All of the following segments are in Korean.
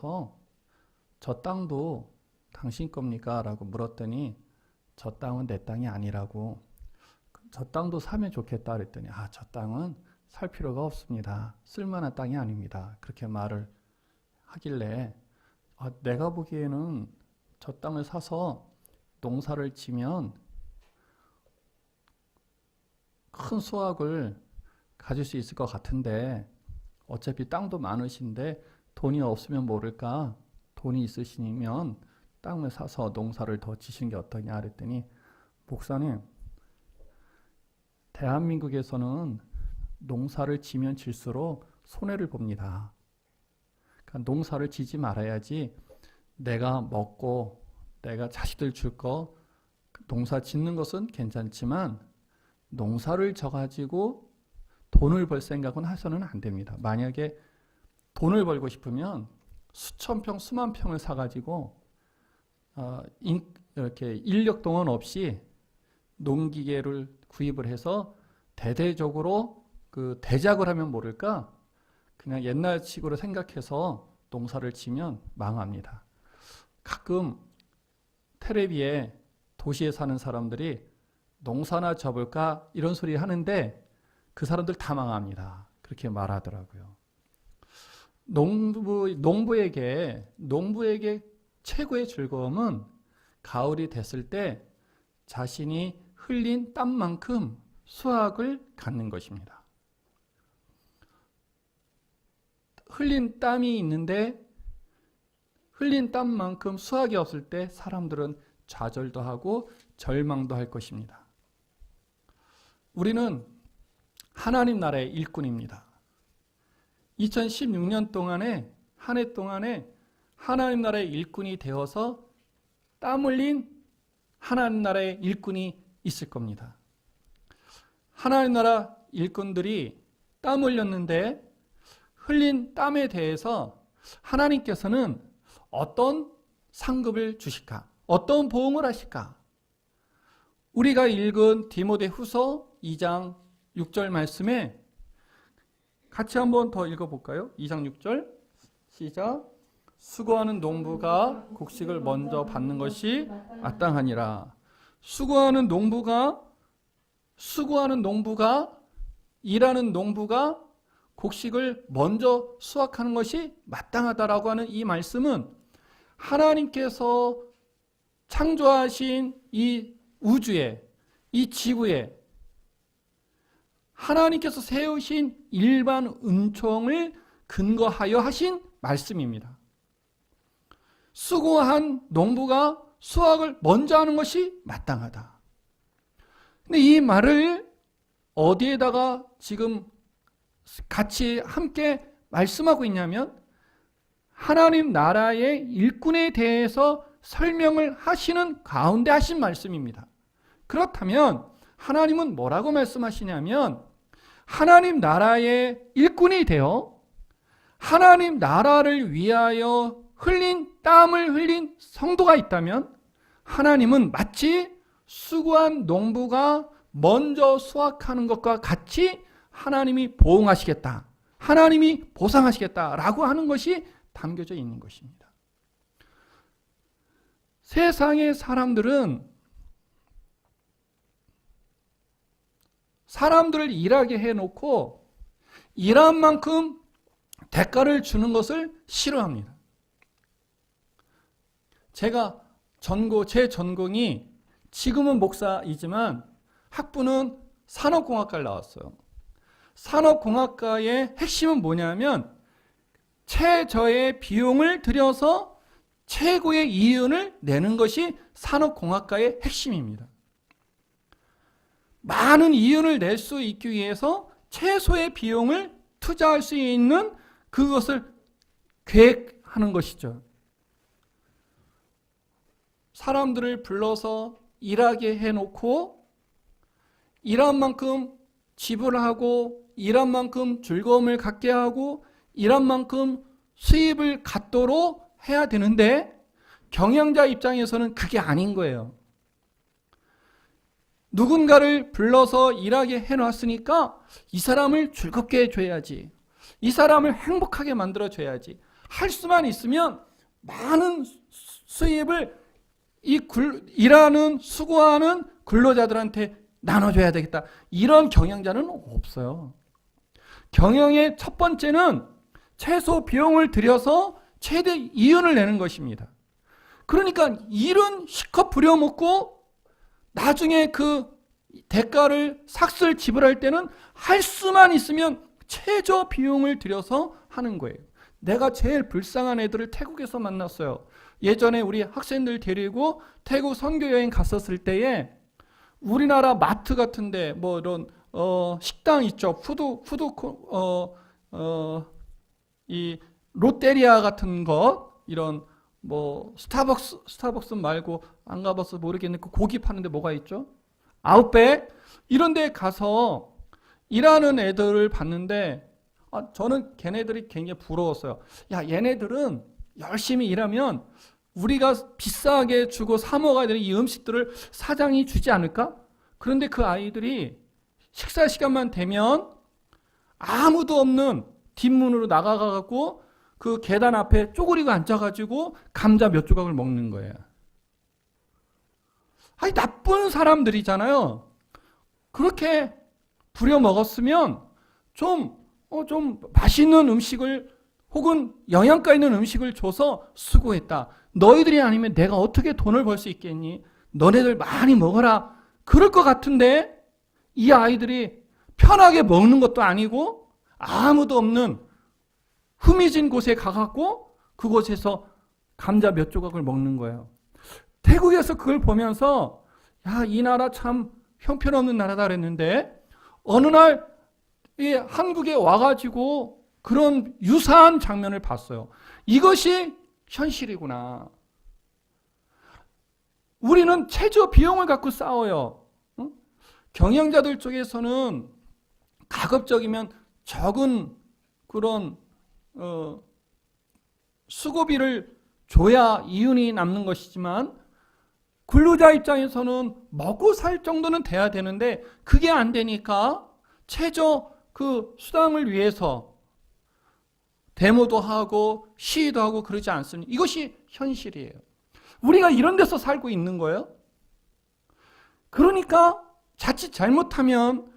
와서 저 땅도 당신 겁니까? 라고 물었더니 저 땅은 내 땅이 아니라고. 저 땅도 사면 좋겠다 그랬더니 저 땅은 살 필요가 없습니다. 쓸만한 땅이 아닙니다. 그렇게 말을 하길래 내가 보기에는 저 땅을 사서 농사를 지면 큰 수확을 가질 수 있을 것 같은데 어차피 땅도 많으신데 돈이 없으면 모를까 돈이 있으시면 땅을 사서 농사를 더 지시는 게 어떠냐 그랬더니 목사님, 대한민국에서는 농사를 지면 질수록 손해를 봅니다. 그러니까 농사를 지지 말아야지 내가 먹고 내가 자식들 줄 거 농사 짓는 것은 괜찮지만 농사를 져가지고 돈을 벌 생각은 해서는 안 됩니다. 만약에 돈을 벌고 싶으면 수천 평, 수만 평을 사가지고 이렇게 인력 동원 없이 농기계를 구입을 해서 대대적으로 그 대작을 하면 모를까 그냥 옛날식으로 생각해서 농사를 지면 망합니다. 가끔 텔레비에 도시에 사는 사람들이 농사나 접을까 이런 소리 하는데 그 사람들 다 망합니다. 그렇게 말하더라고요. 농부에게 최고의 즐거움은 가을이 됐을 때 자신이 흘린 땀만큼 수확을 갖는 것입니다. 흘린 땀이 있는데 흘린 땀만큼 수확이 없을 때 사람들은 좌절도 하고 절망도 할 것입니다. 우리는 하나님 나라의 일꾼입니다. 2016년 동안에 한 해 동안에 하나님 나라의 일꾼이 되어서 땀 흘린 하나님 나라의 일꾼이 있을 겁니다. 하나님 나라 일꾼들이 땀 흘렸는데 흘린 땀에 대해서 하나님께서는 어떤 상급을 주실까? 어떤 보응을 하실까? 우리가 읽은 디모데후서 2장 6절 말씀에 같이 한번 더 읽어볼까요? 2장 6절 시작. 수고하는 농부가 곡식을 먼저 받는 것이 마땅하니라. 수고하는 농부가 일하는 농부가 곡식을 먼저 수확하는 것이 마땅하다라고 하는 이 말씀은 하나님께서 창조하신 이 우주에, 이 지구에 하나님께서 세우신 일반 은총을 근거하여 하신 말씀입니다. 수고한 농부가 수확을 먼저 하는 것이 마땅하다. 근데 이 말을 어디에다가 지금 같이 함께 말씀하고 있냐면 하나님 나라의 일꾼에 대해서 설명을 하시는 가운데 하신 말씀입니다. 그렇다면 하나님은 뭐라고 말씀하시냐면 하나님 나라의 일꾼이 되어 하나님 나라를 위하여 땀을 흘린 성도가 있다면 하나님은 마치 수고한 농부가 먼저 수확하는 것과 같이 하나님이 보응하시겠다. 하나님이 보상하시겠다라고 하는 것이 담겨져 있는 것입니다. 세상의 사람들은 사람들을 일하게 해놓고 일한 만큼 대가를 주는 것을 싫어합니다. 제 전공이 지금은 목사이지만 학부는 산업공학과를 나왔어요. 산업공학과의 핵심은 뭐냐면 최저의 비용을 들여서 최고의 이윤을 내는 것이 산업공학과의 핵심입니다. 많은 이윤을 낼 수 있기 위해서 최소의 비용을 투자할 수 있는 그것을 계획하는 것이죠. 사람들을 불러서 일하게 해놓고 일한 만큼 지불하고 일한 만큼 즐거움을 갖게 하고 일한 만큼 수입을 갖도록 해야 되는데 경영자 입장에서는 그게 아닌 거예요. 누군가를 불러서 일하게 해놨으니까 이 사람을 즐겁게 해줘야지. 이 사람을 행복하게 만들어줘야지. 할 수만 있으면 많은 수입을 일하는, 수고하는 근로자들한테 나눠줘야 되겠다. 이런 경영자는 없어요. 경영의 첫 번째는 최소 비용을 들여서 최대 이윤을 내는 것입니다. 그러니까 일은 실컷 부려먹고 나중에 그 대가를 삭슬 지불할 때는 할 수만 있으면 최저 비용을 들여서 하는 거예요. 내가 제일 불쌍한 애들을 태국에서 만났어요. 예전에 우리 학생들 데리고 태국 선교여행 갔었을 때에 우리나라 마트 같은데 뭐 이런 식당 있죠. 이 롯데리아 같은 것, 이런 뭐 스타벅스 말고 안 가봐서 모르겠는데 그 고기 파는데 뭐가 있죠? 아웃백 이런 데 가서 일하는 애들을 봤는데 저는 걔네들이 굉장히 부러웠어요. 야, 얘네들은 열심히 일하면 우리가 비싸게 주고 사 먹어야 되는 이 음식들을 사장이 주지 않을까? 그런데 그 아이들이 식사 시간만 되면 아무도 없는 뒷문으로 나가가지고 그 계단 앞에 쪼그리고 앉아가지고 감자 몇 조각을 먹는 거예요. 아니, 나쁜 사람들이잖아요. 그렇게 부려 먹었으면 좀 맛있는 음식을 혹은 영양가 있는 음식을 줘서 수고했다. 너희들이 아니면 내가 어떻게 돈을 벌 수 있겠니? 너네들 많이 먹어라. 그럴 것 같은데 이 아이들이 편하게 먹는 것도 아니고 아무도 없는 흠이진 곳에 가갖고 그곳에서 감자 몇 조각을 먹는 거예요. 태국에서 그걸 보면서 야, 이 나라 참 형편없는 나라다 그랬는데 어느 날 이 한국에 와가지고 그런 유사한 장면을 봤어요. 이것이 현실이구나. 우리는 최저 비용을 갖고 싸워요. 응? 경영자들 쪽에서는 가급적이면 적은 그런 수고비를 줘야 이윤이 남는 것이지만 근로자 입장에서는 먹고 살 정도는 돼야 되는데 그게 안 되니까 최저 그 수당을 위해서 데모도 하고 시위도 하고 그러지 않습니까? 이것이 현실이에요. 우리가 이런 데서 살고 있는 거예요. 그러니까 자칫 잘못하면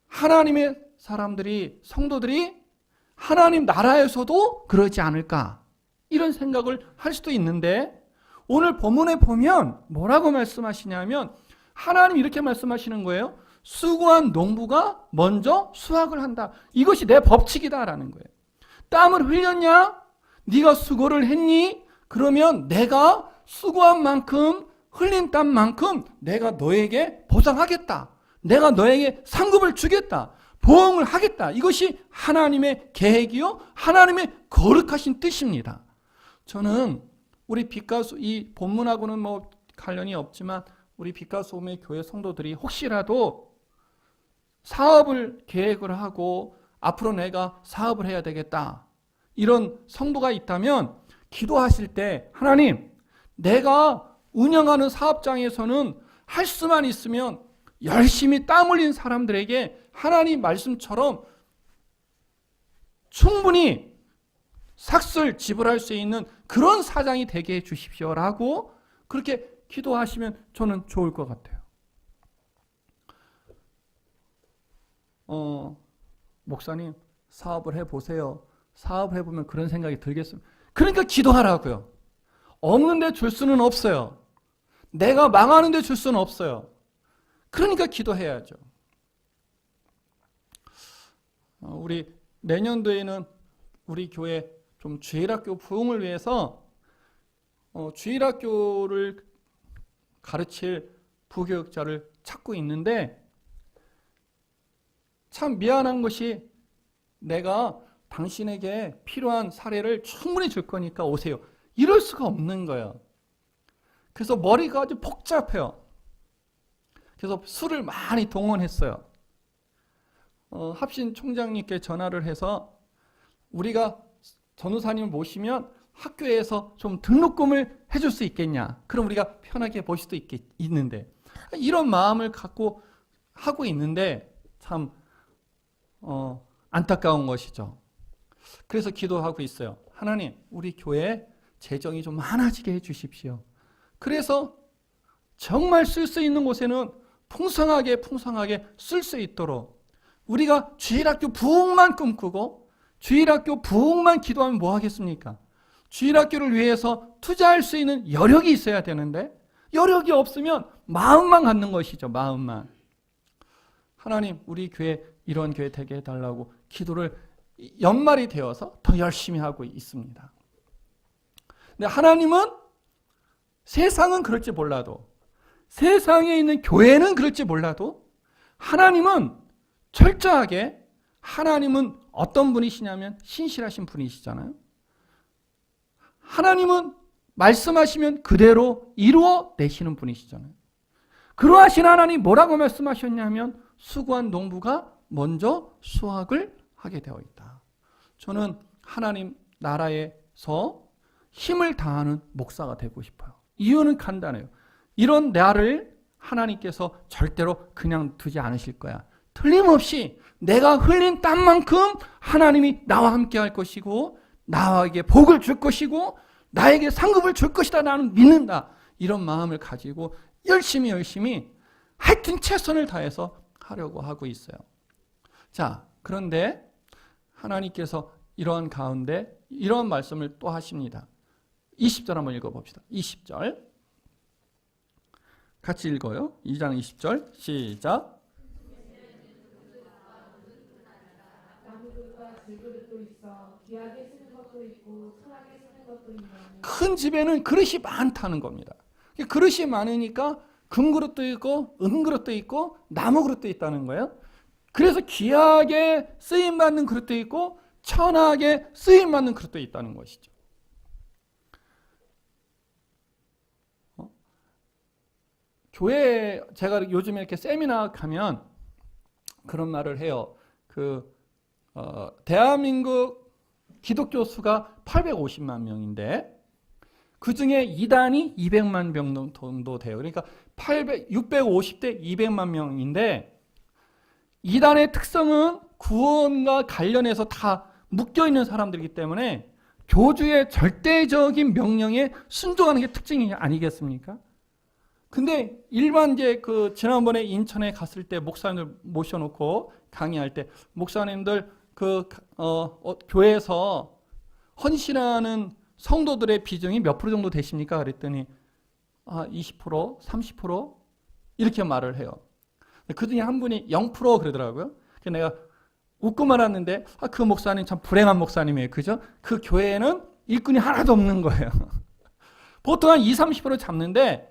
하나님의 사람들이, 성도들이 하나님 나라에서도 그러지 않을까 이런 생각을 할 수도 있는데 오늘 본문에 보면 뭐라고 말씀하시냐면 하나님 이렇게 말씀하시는 거예요. 수고한 농부가 먼저 수확을 한다. 이것이 내 법칙이다라는 거예요. 땀을 흘렸냐? 네가 수고를 했니? 그러면 내가 수고한 만큼 흘린 땀만큼 내가 너에게 보상하겠다. 내가 너에게 상급을 주겠다. 보응을 하겠다. 이것이 하나님의 계획이요. 하나님의 거룩하신 뜻입니다. 저는 우리 빛가수 이 본문하고는 뭐 관련이 없지만 우리 빛가수홈의 교회 성도들이 혹시라도 사업을 계획을 하고 앞으로 내가 사업을 해야 되겠다. 이런 성도가 있다면 기도하실 때 하나님 내가 운영하는 사업장에서는 할 수만 있으면 열심히 땀 흘린 사람들에게 하나님 말씀처럼 충분히 삭슬 지불할 수 있는 그런 사장이 되게 해 주십시오라고 그렇게 기도하시면 저는 좋을 것 같아요. 목사님 사업을 해보세요. 사업을 해보면 그런 생각이 들겠습니다. 그러니까 기도하라고요. 없는데 줄 수는 없어요. 내가 망하는데 줄 수는 없어요. 그러니까 기도해야죠. 우리 내년도에는 우리 교회 좀 주일학교 부흥을 위해서 주일학교를 가르칠 부교육자를 찾고 있는데 참 미안한 것이 내가 당신에게 필요한 사례를 충분히 줄 거니까 오세요. 이럴 수가 없는 거예요. 그래서 머리가 아주 복잡해요. 그래서 수를 많이 동원했어요. 합신 총장님께 전화를 해서 우리가 전우사님을 모시면 학교에서 좀 등록금을 해줄 수 있겠냐. 그럼 우리가 편하게 볼 수도 있는데 이런 마음을 갖고 하고 있는데 참 안타까운 것이죠. 그래서 기도하고 있어요. 하나님, 우리 교회 재정이 좀 많아지게 해주십시오. 그래서 정말 쓸 수 있는 곳에는 풍성하게 쓸 수 있도록 우리가 주일학교 부흥만 꿈꾸고 주일학교 부흥만 기도하면 뭐 하겠습니까? 주일학교를 위해서 투자할 수 있는 여력이 있어야 되는데 여력이 없으면 마음만 갖는 것이죠. 마음만. 하나님, 우리 교회 이런 교회 되게 해달라고 기도를 연말이 되어서 더 열심히 하고 있습니다. 근데 하나님은 세상은 그럴지 몰라도 세상에 있는 교회는 그럴지 몰라도 하나님은 철저하게 하나님은 어떤 분이시냐면 신실하신 분이시잖아요. 하나님은 말씀하시면 그대로 이루어내시는 분이시잖아요. 그러하신 하나님 뭐라고 말씀하셨냐면 수고한 농부가 먼저 수확을 하게 되어 있다. 저는 하나님 나라에서 힘을 다하는 목사가 되고 싶어요. 이유는 간단해요. 이런 나를 하나님께서 절대로 그냥 두지 않으실 거야. 틀림없이 내가 흘린 땀만큼 하나님이 나와 함께 할 것이고 나에게 복을 줄 것이고 나에게 상급을 줄 것이다. 나는 믿는다. 이런 마음을 가지고 열심히 하여튼 최선을 다해서 하려고 하고 있어요. 자, 그런데 하나님께서 이러한 가운데 이런 말씀을 또 하십니다. 20절 한번 읽어봅시다. 20절 같이 읽어요. 2장 20절 시작. 큰 집에는 그릇이 많다는 겁니다. 그릇이 많으니까 금그릇도 있고 은그릇도 있고 나무 그릇도 있다는 거예요. 그래서 귀하게 쓰임받는 그릇도 있고 천하게 쓰임받는 그릇도 있다는 것이죠. 교회 제가 요즘에 이렇게 세미나 가면 그런 말을 해요. 대한민국 기독교 수가 850만 명인데 그 중에 이단이 200만 명 정도 돼요. 그러니까 650대 200만 명인데 이단의 특성은 구원과 관련해서 다 묶여있는 사람들이기 때문에 교주의 절대적인 명령에 순종하는 게 특징이 아니겠습니까? 근데 일반 지난번에 인천에 갔을 때 목사님들 모셔놓고 강의할 때 목사님들 교회에서 헌신하는 성도들의 비중이 몇 프로 정도 되십니까? 그랬더니 20%, 30% 이렇게 말을 해요. 그 중에 한 분이 0% 그러더라고요. 그래서 내가 웃고 말았는데 그 목사님 참 불행한 목사님이에요. 그죠? 그 교회에는 일꾼이 하나도 없는 거예요. 보통 한 20, 30% 잡는데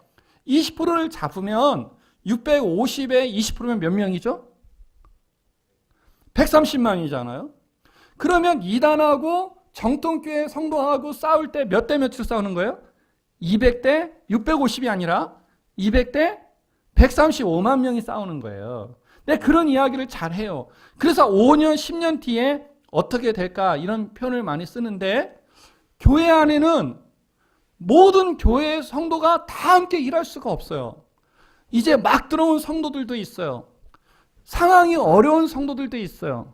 20%를 잡으면 650에 20%면 몇 명이죠? 130만이잖아요. 그러면 이단하고 정통교회 성도하고 싸울 때 몇 대 몇으로 싸우는 거예요? 200대 650이 아니라 200대 135만 명이 싸우는 거예요. 근데 그런 이야기를 잘 해요. 그래서 5년, 10년 뒤에 어떻게 될까 이런 표현을 많이 쓰는데 교회 안에는 모든 교회 성도가 다 함께 일할 수가 없어요. 이제 막 들어온 성도들도 있어요. 상황이 어려운 성도들도 있어요.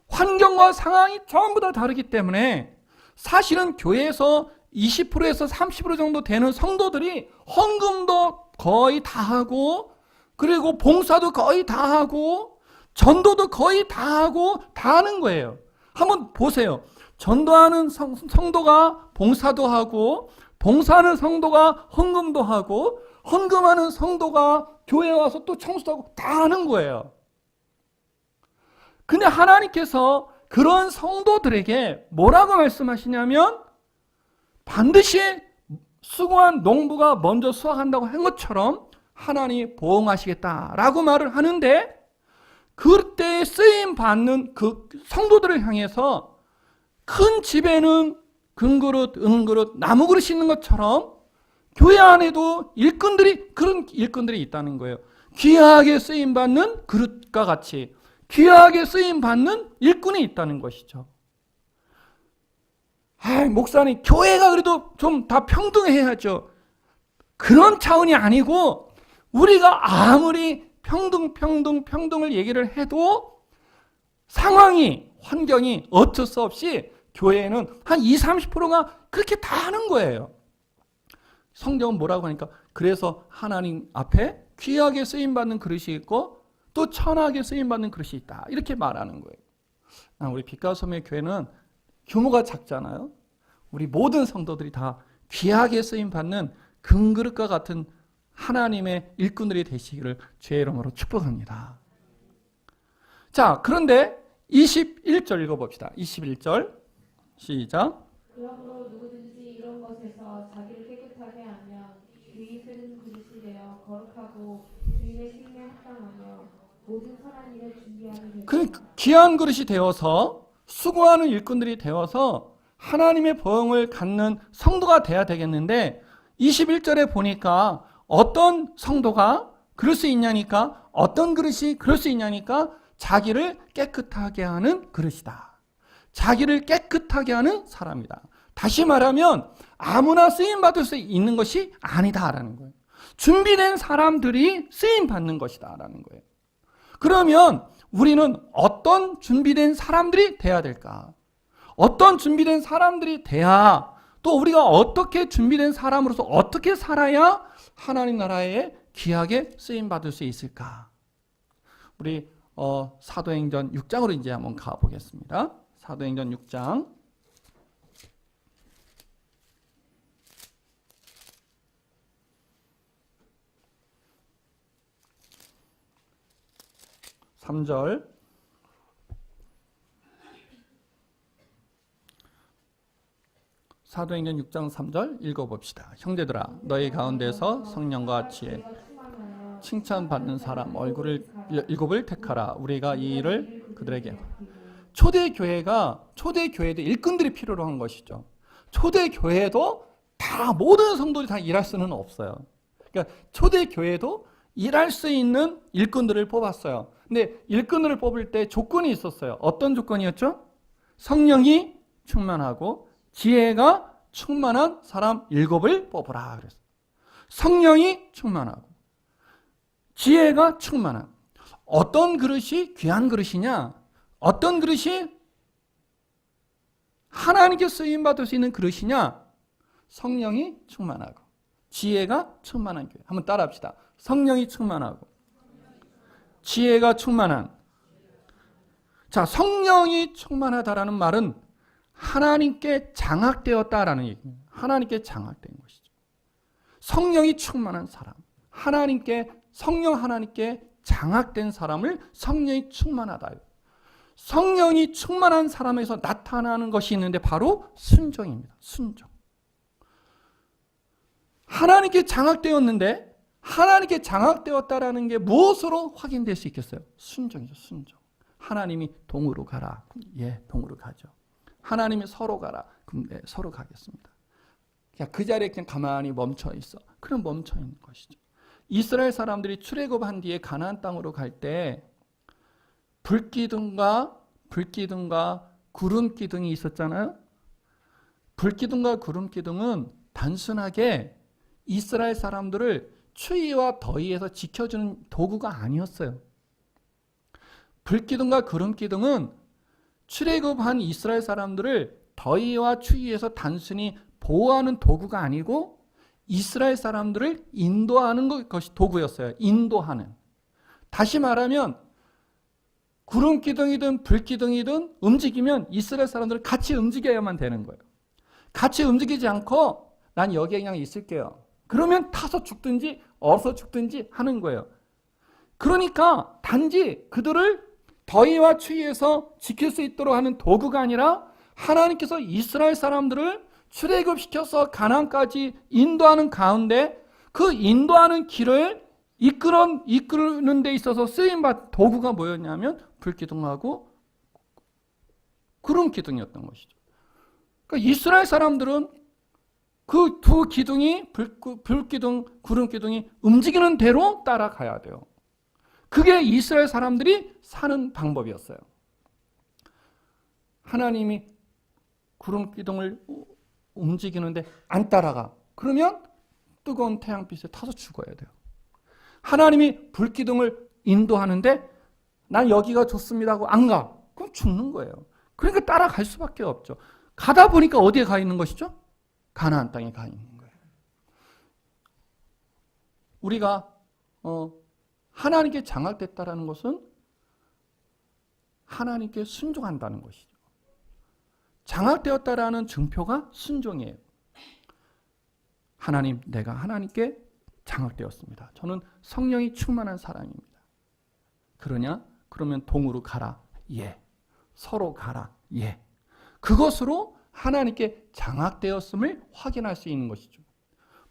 환경과 상황이 전부 다 다르기 때문에 사실은 교회에서 20%에서 30% 정도 되는 성도들이 헌금도 거의 다 하고 그리고 봉사도 거의 다 하고 전도도 거의 다 하고 다 하는 거예요. 한번 보세요. 전도하는 성도가 봉사도 하고 봉사하는 성도가 헌금도 하고 헌금하는 성도가 교회에 와서 또 청소도 하고 다 하는 거예요. 근데 하나님께서 그런 성도들에게 뭐라고 말씀하시냐면 반드시 수고한 농부가 먼저 수확한다고 한 것처럼 하나님이 보응하시겠다라고 말을 하는데 그때 쓰임받는 그 성도들을 향해서 큰 집에는 금그릇, 은그릇, 나무그릇이 있는 것처럼 교회 안에도 그런 일꾼들이 있다는 거예요. 귀하게 쓰임받는 그릇과 같이 귀하게 쓰임받는 일꾼이 있다는 것이죠. 목사님, 교회가 그래도 좀 다 평등해야죠. 그런 차원이 아니고 우리가 아무리 평등을 얘기를 해도 상황이, 환경이 어쩔 수 없이 교회에는 한 20, 30%가 그렇게 다 하는 거예요. 성경은 뭐라고 하니까 그래서 하나님 앞에 귀하게 쓰임받는 그릇이 있고 또 천하게 쓰임받는 그릇이 있다. 이렇게 말하는 거예요. 우리 빛과 소금의 교회는 규모가 작잖아요. 우리 모든 성도들이 다 귀하게 쓰임받는 금그릇과 같은 하나님의 일꾼들이 되시기를 주의 이름으로 축복합니다. 자, 그런데 21절 읽어봅시다. 21절 시작. 그러므로 누구든지 이런 것에서 자기를 깨끗하게 하면 귀히 쓰는 그릇이 되어 거룩하고 주인의 식에 합당하며 모든 선한 일을 준비하는 그 귀한 그릇이 되어서 수고하는 일꾼들이 되어서 하나님의 보응을 갖는 성도가 돼야 되겠는데 21절에 보니까 어떤 성도가 그럴 수 있냐니까 어떤 그릇이 그럴 수 있냐니까 자기를 깨끗하게 하는 그릇이다. 자기를 깨끗하게 하는 사람이다. 다시 말하면 아무나 쓰임받을 수 있는 것이 아니다라는 거예요. 준비된 사람들이 쓰임받는 것이다 라는 거예요. 그러면 우리는 어떤 준비된 사람들이 돼야 될까? 어떤 준비된 사람들이 돼야 또 우리가 어떻게 준비된 사람으로서 어떻게 살아야 하나님 나라에 귀하게 쓰임받을 수 있을까? 우리 사도행전 6장으로 이제 한번 가보겠습니다. 사도행전 6장 3절 사도행전 6장 3절 읽어봅시다. 형제들아 너희 가운데서 성령과 지혜 칭찬받는 사람 얼굴을 일곱을 택하라. 우리가 이 일을 그들에게 초대교회도 일꾼들이 필요로 한 것이죠. 초대교회도 다 모든 성도들이 다 일할 수는 없어요. 그러니까 초대교회도 일할 수 있는 일꾼들을 뽑았어요. 근데 일꾼들을 뽑을 때 조건이 있었어요. 어떤 조건이었죠? 성령이 충만하고 지혜가 충만한 사람 7을 뽑으라 그랬어요. 성령이 충만하고 지혜가 충만한 어떤 그릇이 귀한 그릇이냐? 어떤 그릇이 하나님께 쓰임받을 수 있는 그릇이냐? 성령이 충만하고 지혜가 충만한 교회. 한번 따라합시다. 성령이 충만하고 지혜가 충만한. 자, 성령이 충만하다라는 말은 하나님께 장악되었다라는 얘기입니다. 하나님께 장악된 것이죠. 성령이 충만한 사람, 성령 하나님께 장악된 사람을 성령이 충만하다. 성령이 충만한 사람에서 나타나는 것이 있는데 바로 순종입니다. 순종. 하나님께 장악되었는데 하나님께 장악되었다라는 게 무엇으로 확인될 수 있겠어요? 순종이죠. 순종. 하나님이 동으로 가라. 예, 동으로 가죠. 하나님이 서로 가라. 그럼 네, 서로 가겠습니다. 그냥 그 자리에 그냥 가만히 멈춰 있어. 그럼 멈춰 있는 것이죠. 이스라엘 사람들이 출애굽한 뒤에 가나안 땅으로 갈 때 불기둥과 구름기둥이 있었잖아요. 불기둥과 구름기둥은 단순하게 이스라엘 사람들을 추위와 더위에서 지켜주는 도구가 아니었어요. 불기둥과 구름기둥은 출애굽한 이스라엘 사람들을 더위와 추위에서 단순히 보호하는 도구가 아니고 이스라엘 사람들을 인도하는 것이 도구였어요. 인도하는. 다시 말하면 구름기둥이든 불기둥이든 움직이면 이스라엘 사람들은 같이 움직여야만 되는 거예요. 같이 움직이지 않고 난 여기에 그냥 있을게요. 그러면 타서 죽든지 얼어서 죽든지 하는 거예요. 그러니까 단지 그들을 더위와 추위에서 지킬 수 있도록 하는 도구가 아니라 하나님께서 이스라엘 사람들을 출애굽시켜서 가나안까지 인도하는 가운데 그 인도하는 길을 이끄는 데 있어서 쓰임받은 도구가 뭐였냐면 불기둥하고 구름기둥이었던 것이죠. 그러니까 이스라엘 사람들은 그 두 기둥이 불기둥, 구름기둥이 움직이는 대로 따라가야 돼요. 그게 이스라엘 사람들이 사는 방법이었어요. 하나님이 구름기둥을 움직이는데 안 따라가. 그러면 뜨거운 태양빛에 타서 죽어야 돼요. 하나님이 불기둥을 인도하는데 난 여기가 좋습니다 하고 안 가. 그럼 죽는 거예요. 그러니까 따라갈 수밖에 없죠. 가다 보니까 어디에 가 있는 것이죠? 가나안 땅에 가 있는 거예요. 우리가 하나님께 장악됐다라는 것은 하나님께 순종한다는 것이죠. 장악되었다라는 증표가 순종이에요. 하나님, 내가 하나님께 장악되었습니다. 저는 성령이 충만한 사람입니다. 그러냐? 그러면 동으로 가라. 예. 서로 가라. 예. 그것으로 하나님께 장악되었음을 확인할 수 있는 것이죠.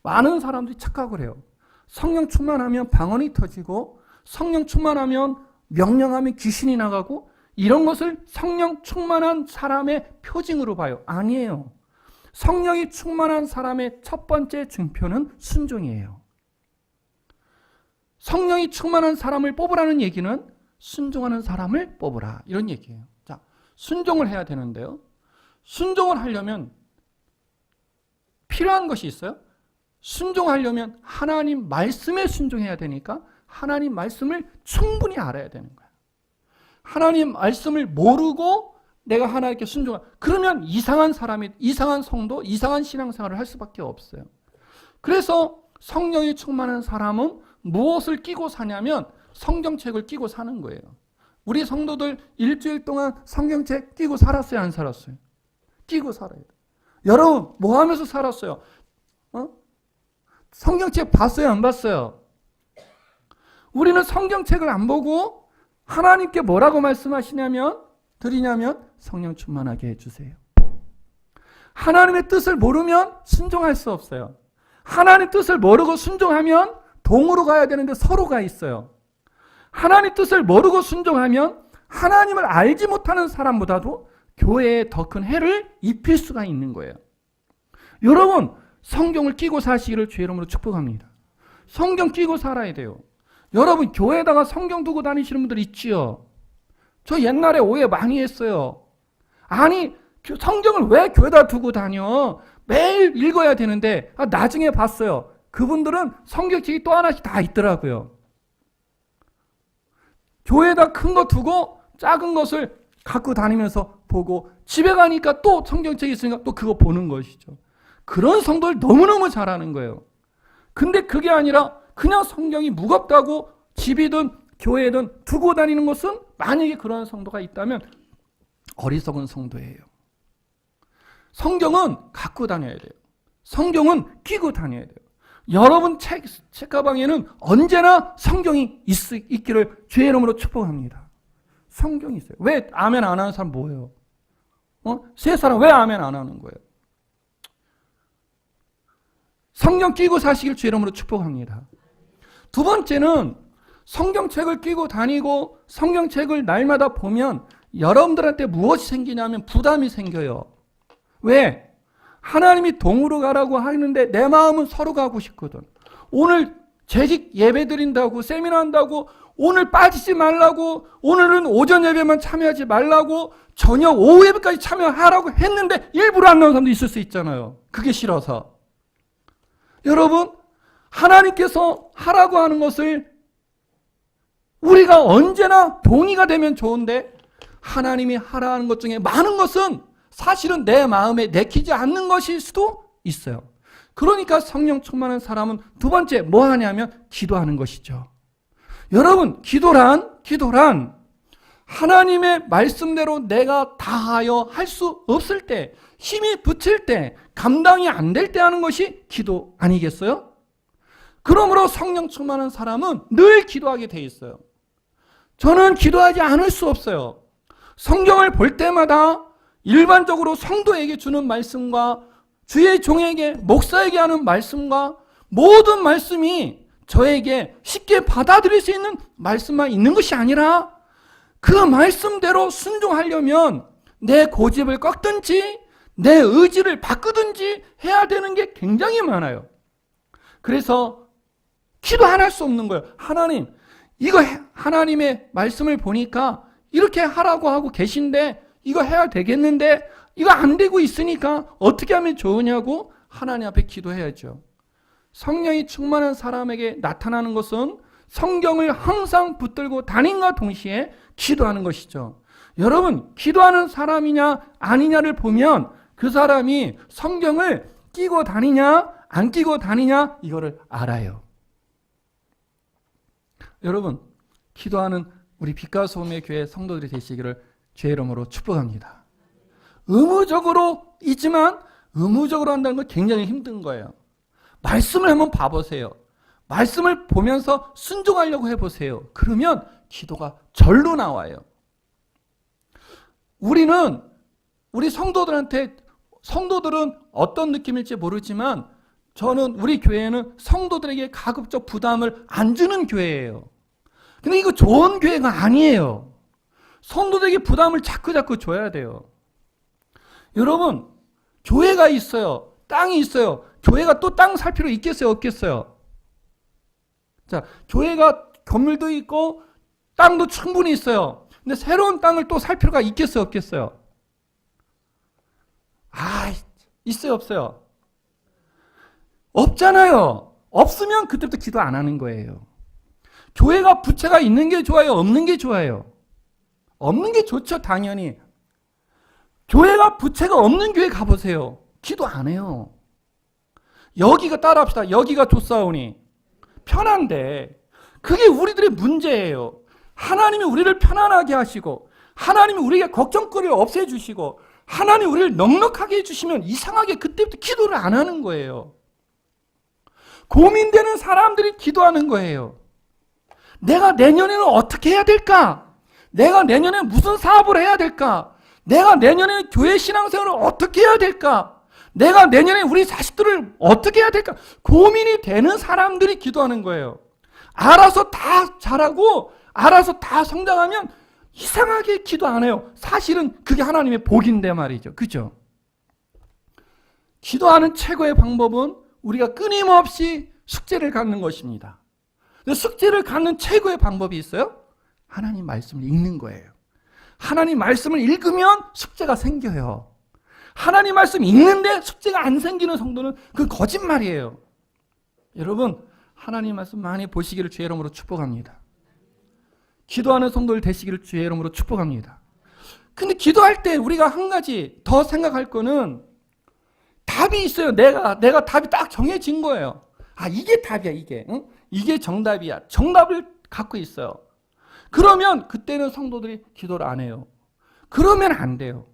많은 사람들이 착각을 해요. 성령 충만하면 방언이 터지고 성령 충만하면 명령하면 귀신이 나가고 이런 것을 성령 충만한 사람의 표징으로 봐요. 아니에요. 성령이 충만한 사람의 첫 번째 증표는 순종이에요. 성령이 충만한 사람을 뽑으라는 얘기는 순종하는 사람을 뽑으라 이런 얘기예요. 자, 순종을 해야 되는데요. 순종을 하려면 필요한 것이 있어요. 순종하려면 하나님 말씀에 순종해야 되니까 하나님 말씀을 충분히 알아야 되는 거예요. 하나님 말씀을 모르고 내가 하나님께 그러면 이상한 사람이, 이상한 성도, 이상한 신앙생활을 할 수밖에 없어요. 그래서 성령이 충만한 사람은 무엇을 끼고 사냐면 성경책을 끼고 사는 거예요. 우리 성도들 일주일 동안 성경책 끼고 살았어요, 안 살았어요? 끼고 살아야 돼요. 여러분 뭐 하면서 살았어요? 성경책 봤어요, 안 봤어요? 우리는 성경책을 안 보고 하나님께 뭐라고 드리냐면 성령 충만하게 해주세요. 하나님의 뜻을 모르면 순종할 수 없어요. 하나님 뜻을 모르고 순종하면 동으로 가야 되는데 서로 가 있어요. 하나님 뜻을 모르고 순종하면 하나님을 알지 못하는 사람보다도 교회에 더 큰 해를 입힐 수가 있는 거예요. 여러분 성경을 끼고 사시기를 주의 이름으로 축복합니다. 성경 끼고 살아야 돼요. 여러분 교회에다가 성경 두고 다니시는 분들 있지요. 저 옛날에 오해 많이 했어요. 아니 성경을 왜 교회에다 두고 다녀? 매일 읽어야 되는데 나중에 봤어요. 그분들은 성경책이 또 하나씩 다 있더라고요. 교회에다 큰 거 두고 작은 것을 갖고 다니면서 보고 집에 가니까 또 성경책이 있으니까 또 그거 보는 것이죠. 그런 성도를 너무너무 잘하는 거예요. 근데 그게 아니라 그냥 성경이 무겁다고 집이든 교회든 두고 다니는 것은 만약에 그런 성도가 있다면 어리석은 성도예요. 성경은 갖고 다녀야 돼요. 성경은 끼고 다녀야 돼요. 여러분 책가방에는 언제나 성경이 있기를 주의 이름으로 축복합니다. 성경이 있어요. 왜 아멘 안 하는 사람 뭐예요? 세 사람 왜 아멘 안 하는 거예요? 성경 끼고 사시길 주의 이름으로 축복합니다. 두 번째는 성경책을 끼고 다니고 성경책을 날마다 보면 여러분들한테 무엇이 생기냐면 부담이 생겨요. 왜? 하나님이 동으로 가라고 하는데 내 마음은 서로 가고 싶거든. 오늘 재직 예배 드린다고 세미나 한다고 오늘 빠지지 말라고 오늘은 오전 예배만 참여하지 말라고 저녁 오후 예배까지 참여하라고 했는데 일부러 안 나오는 사람도 있을 수 있잖아요. 그게 싫어서. 여러분 하나님께서 하라고 하는 것을 우리가 언제나 동의가 되면 좋은데 하나님이 하라 하는 것 중에 많은 것은 사실은 내 마음에 내키지 않는 것일 수도 있어요. 그러니까 성령 충만한 사람은 두 번째 뭐 하냐면 기도하는 것이죠. 여러분 기도란 하나님의 말씀대로 내가 다하여 할 수 없을 때 힘이 붙을 때 감당이 안 될 때 하는 것이 기도 아니겠어요? 그러므로 성령 충만한 사람은 늘 기도하게 돼 있어요. 저는 기도하지 않을 수 없어요. 성경을 볼 때마다 일반적으로 성도에게 주는 말씀과 주의 종에게 목사에게 하는 말씀과 모든 말씀이 저에게 쉽게 받아들일 수 있는 말씀만 있는 것이 아니라 그 말씀대로 순종하려면 내 고집을 꺾든지 내 의지를 바꾸든지 해야 되는 게 굉장히 많아요. 그래서 기도 안 할 수 없는 거예요. 하나님, 이거 하나님의 말씀을 보니까 이렇게 하라고 하고 계신데 이거 해야 되겠는데 이거 안 되고 있으니까 어떻게 하면 좋으냐고 하나님 앞에 기도해야죠. 성령이 충만한 사람에게 나타나는 것은 성경을 항상 붙들고 다님과 동시에 기도하는 것이죠. 여러분 기도하는 사람이냐 아니냐를 보면 그 사람이 성경을 끼고 다니냐 안 끼고 다니냐 이거를 알아요. 여러분, 기도하는 우리 빛과 소금의 교회 성도들이 되시기를 주의 이름으로 축복합니다. 의무적으로 있지만 의무적으로 한다는 건 굉장히 힘든 거예요. 말씀을 한번 봐보세요. 말씀을 보면서 순종하려고 해보세요. 그러면 기도가 절로 나와요. 우리 성도들은 어떤 느낌일지 모르지만 저는 우리 교회는 성도들에게 가급적 부담을 안 주는 교회예요. 근데 이거 좋은 교회가 아니에요. 성도들에게 부담을 자꾸 줘야 돼요. 여러분, 교회가 있어요. 땅이 있어요. 교회가 또 땅 살 필요 있겠어요? 없겠어요? 자, 교회가 건물도 있고 땅도 충분히 있어요. 근데 새로운 땅을 또 살 필요가 있겠어요? 없겠어요? 있어요? 없어요? 없잖아요. 없으면 그때부터 기도 안 하는 거예요. 교회가 부채가 있는 게 좋아요? 없는 게 좋아요? 없는 게 좋죠, 당연히. 교회가 부채가 없는 교회 가보세요. 기도 안 해요. 여기가 따라합시다. 여기가 좋사오니 편한데 그게 우리들의 문제예요. 하나님이 우리를 편안하게 하시고 하나님이 우리에게 걱정거리를 없애주시고 하나님이 우리를 넉넉하게 해주시면 이상하게 그때부터 기도를 안 하는 거예요. 고민되는 사람들이 기도하는 거예요. 내가 내년에는 어떻게 해야 될까? 내가 내년에 무슨 사업을 해야 될까? 내가 내년에 교회 신앙생활을 어떻게 해야 될까? 내가 내년에 우리 자식들을 어떻게 해야 될까? 고민이 되는 사람들이 기도하는 거예요. 알아서 다 잘하고 알아서 다 성장하면 이상하게 기도 안 해요. 사실은 그게 하나님의 복인데 말이죠. 그죠? 기도하는 최고의 방법은 우리가 끊임없이 숙제를 갖는 것입니다. 숙제를 갖는 최고의 방법이 있어요? 하나님 말씀을 읽는 거예요. 하나님 말씀을 읽으면 숙제가 생겨요. 하나님 말씀 읽는데 숙제가 안 생기는 성도는 그 거짓말이에요. 여러분, 하나님 말씀 많이 보시기를 주의 이름으로 축복합니다. 기도하는 성도들 되시기를 주의 이름으로 축복합니다. 근데 기도할 때 우리가 한 가지 더 생각할 거는 답이 있어요. 내가 답이 딱 정해진 거예요. 이게 답이야, 이게. 응? 이게 정답이야. 정답을 갖고 있어요. 그러면 그때는 성도들이 기도를 안 해요. 그러면 안 돼요.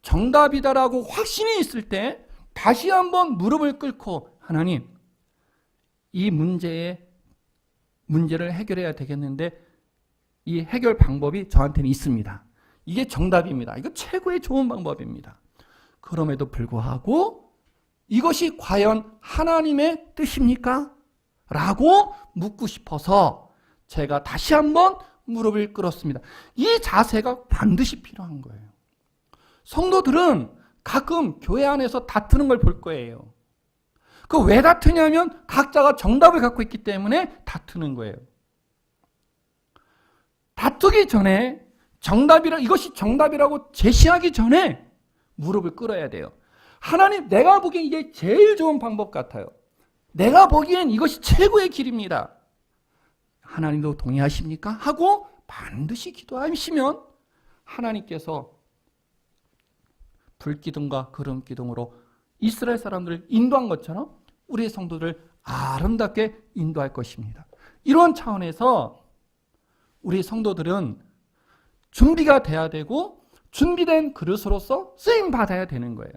정답이다라고 확신이 있을 때 다시 한번 무릎을 꿇고 하나님, 이 문제를 해결해야 되겠는데 이 해결 방법이 저한테는 있습니다. 이게 정답입니다. 이거 최고의 좋은 방법입니다. 그럼에도 불구하고 이것이 과연 하나님의 뜻입니까? 라고 묻고 싶어서 제가 다시 한번 무릎을 꿇었습니다. 이 자세가 반드시 필요한 거예요. 성도들은 가끔 교회 안에서 다투는 걸 볼 거예요. 그 왜 다투냐면 각자가 정답을 갖고 있기 때문에 다투는 거예요. 다투기 전에 이것이 정답이라고 제시하기 전에 무릎을 꿇어야 돼요. 하나님, 내가 보기엔 이게 제일 좋은 방법 같아요. 내가 보기엔 이것이 최고의 길입니다. 하나님도 동의하십니까? 하고 반드시 기도하시면 하나님께서 불기둥과 구름기둥으로 이스라엘 사람들을 인도한 것처럼 우리의 성도들을 아름답게 인도할 것입니다. 이런 차원에서 우리 성도들은 준비가 돼야 되고 준비된 그릇으로서 쓰임받아야 되는 거예요.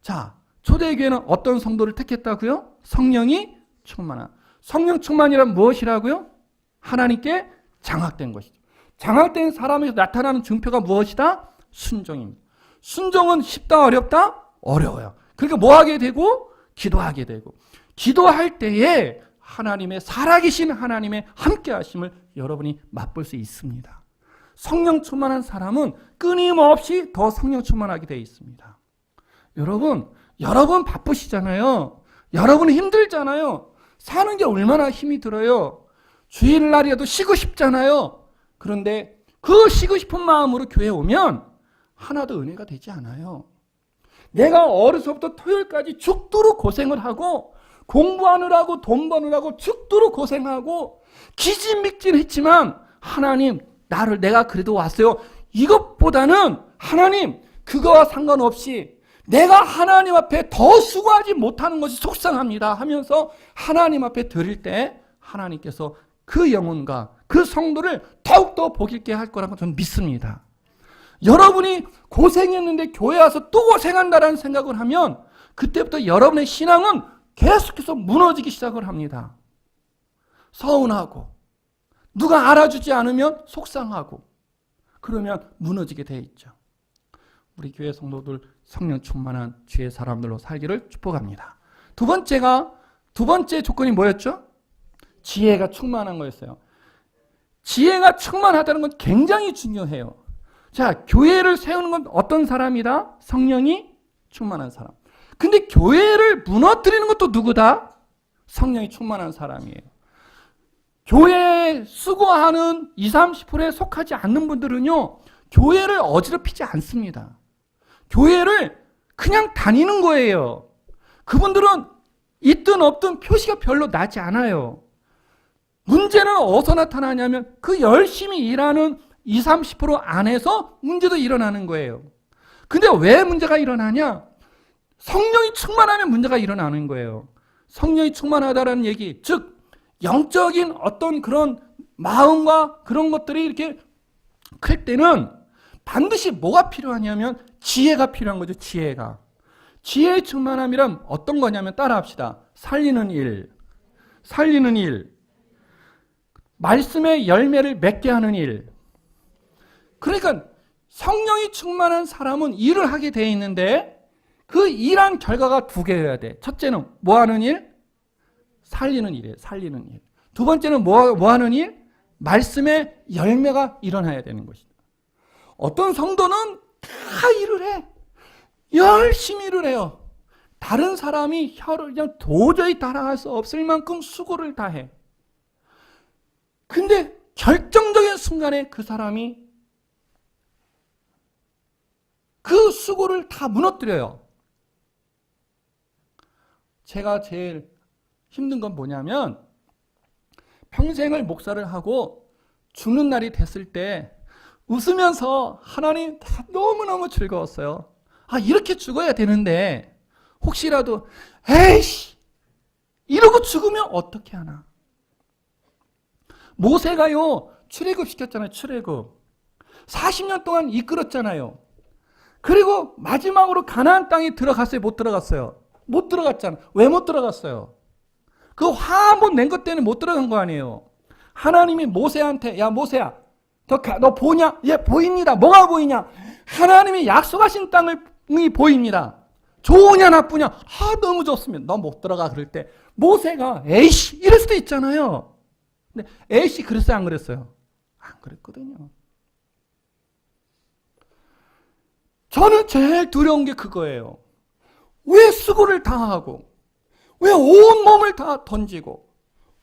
자, 초대교회는 어떤 성도를 택했다고요? 성령이 충만한. 성령 충만이란 무엇이라고요? 하나님께 장악된 것이죠. 장악된 사람에서 나타나는 증표가 무엇이다? 순종입니다. 순종은 쉽다, 어렵다? 어려워요. 그러니까 뭐 하게 되고? 기도하게 되고. 기도할 때에 하나님의 살아계신 하나님의 함께 하심을 여러분이 맛볼 수 있습니다. 성령 충만한 사람은 끊임없이 더 성령 충만하게 되어 있습니다. 여러분 바쁘시잖아요. 여러분 힘들잖아요. 사는 게 얼마나 힘이 들어요. 주일날이라도 쉬고 싶잖아요. 그런데 그 쉬고 싶은 마음으로 교회에 오면 하나도 은혜가 되지 않아요. 내가 어려서부터 토요일까지 죽도록 고생을 하고 공부하느라고 돈 버느라고 죽도록 고생하고 기진맥진했지만 하나님, 내가 그래도 왔어요. 이것보다는 하나님, 그거와 상관없이 내가 하나님 앞에 더 수고하지 못하는 것이 속상합니다 하면서 하나님 앞에 드릴 때 하나님께서 그 영혼과 그 성도를 더욱더 복 있게 할 거라고 저는 믿습니다. 여러분이 고생했는데 교회 와서 또 고생한다라는 생각을 하면 그때부터 여러분의 신앙은 계속해서 무너지기 시작을 합니다. 서운하고 누가 알아주지 않으면 속상하고 그러면 무너지게 돼 있죠. 우리 교회 성도들 성령 충만한 주의 사람들로 살기를 축복합니다. 두 번째 조건이 뭐였죠? 지혜가 충만한 거였어요. 지혜가 충만하다는 건 굉장히 중요해요. 자, 교회를 세우는 건 어떤 사람이다? 성령이 충만한 사람. 근데 교회를 무너뜨리는 것도 누구다? 성령이 충만한 사람이에요. 교회에 수고하는 20, 30%에 속하지 않는 분들은요, 교회를 어지럽히지 않습니다. 교회를 그냥 다니는 거예요. 그분들은 있든 없든 표시가 별로 나지 않아요. 문제는 어디서 나타나냐면 그 열심히 일하는 20, 30% 안에서 문제도 일어나는 거예요. 근데 왜 문제가 일어나냐? 성령이 충만하면 문제가 일어나는 거예요. 성령이 충만하다는 얘기, 즉 영적인 어떤 그런 마음과 그런 것들이 이렇게 클 때는 반드시 뭐가 필요하냐면 지혜가 필요한 거죠. 지혜의 충만함이란 어떤 거냐면 따라합시다. 살리는 일, 말씀의 열매를 맺게 하는 일. 그러니까 성령이 충만한 사람은 일을 하게 돼 있는데 그 일한 결과가 두 개여야 돼. 첫째는 뭐 하는 일? 살리는 일이에요. 두 번째는 뭐 하는 일? 말씀의 열매가 일어나야 되는 것이다. 어떤 성도는 다 일을 해. 열심히 일을 해요. 다른 사람이 혀를 그냥 도저히 따라갈 수 없을 만큼 수고를 다 해. 근데 결정적인 순간에 그 사람이 그 수고를 다 무너뜨려요. 제가 제일 힘든 건 뭐냐면 평생을 목사를 하고 죽는 날이 됐을 때 웃으면서 하나님 다 너무너무 즐거웠어요. 이렇게 죽어야 되는데 혹시라도 에이씨 이러고 죽으면 어떻게 하나. 모세가요 출애굽 시켰잖아요. 출애굽 40년 동안 이끌었잖아요. 그리고 마지막으로 가나안 땅에 들어갔어요? 못 들어갔어요? 못 들어갔잖아. 왜 못 들어갔어요? 그 화 한 번 낸 것 때문에 못 들어간 거 아니에요. 하나님이 모세한테 야 모세야 너 보냐? 예 보입니다. 뭐가 보이냐? 하나님이 약속하신 땅이 보입니다. 좋으냐 나쁘냐? 너무 좋습니다. 너 못 들어가. 그럴 때 모세가 에이씨 이럴 수도 있잖아요. 근데 에이씨 그랬어요 안 그랬어요? 안 그랬거든요. 저는 제일 두려운 게 그거예요. 왜 수고를 다 하고 왜 온 몸을 다 던지고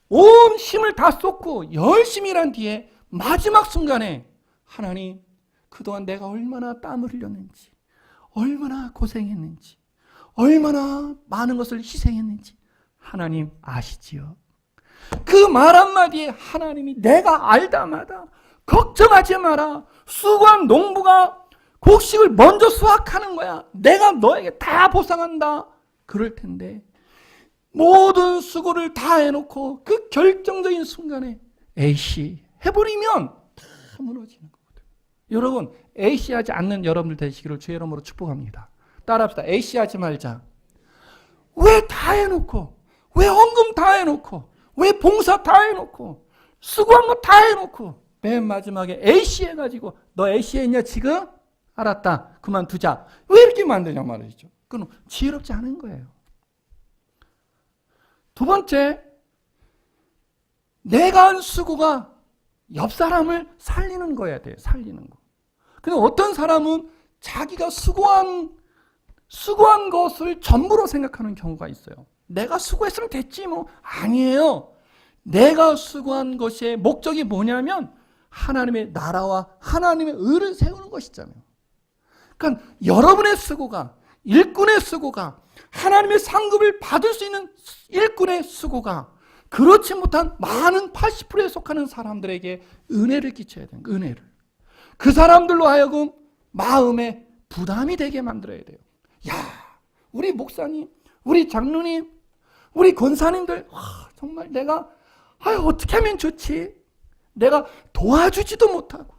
온 힘을 다 쏟고 열심히 일한 뒤에 마지막 순간에 하나님 그동안 내가 얼마나 땀을 흘렸는지 얼마나 고생했는지 얼마나 많은 것을 희생했는지 하나님 아시지요? 그 말 한마디에 하나님이 내가 알다마다 걱정하지 마라. 수고한 농부가 곡식을 먼저 수확하는 거야. 내가 너에게 다 보상한다. 그럴 텐데 모든 수고를 다 해놓고 그 결정적인 순간에 에이씨 해버리면 다 무너지는 거거든요. 여러분 에이씨 하지 않는 여러분들 되시기를 주의 이름으로 축복합니다. 따라합시다. 에이씨 하지 말자. 왜 다 해놓고 왜 헌금 다 해놓고 왜 봉사 다 해놓고 수고한 거 다 해놓고 맨 마지막에 에이씨 해가지고 너 에이씨 했냐 지금? 알았다. 그만두자. 왜 이렇게 만드냐 말이죠. 그건 지혜롭지 않은 거예요. 두 번째, 내가 한 수고가 옆 사람을 살리는 거야 돼. 살리는 거. 근데 어떤 사람은 자기가 수고한 것을 전부로 생각하는 경우가 있어요. 내가 수고했으면 됐지 뭐. 아니에요. 내가 수고한 것의 목적이 뭐냐면 하나님의 나라와 하나님의 의를 세우는 것이잖아요. 그러니까 여러분의 수고가, 일꾼의 수고가, 하나님의 상급을 받을 수 있는 일꾼의 수고가 그렇지 못한 많은 80%에 속하는 사람들에게 은혜를 끼쳐야 돼요. 은혜를. 그 사람들로 하여금 마음에 부담이 되게 만들어야 돼요. 야, 우리 목사님, 우리 장로님, 우리 권사님들, 정말 내가 어떻게 하면 좋지? 내가 도와주지도 못하고,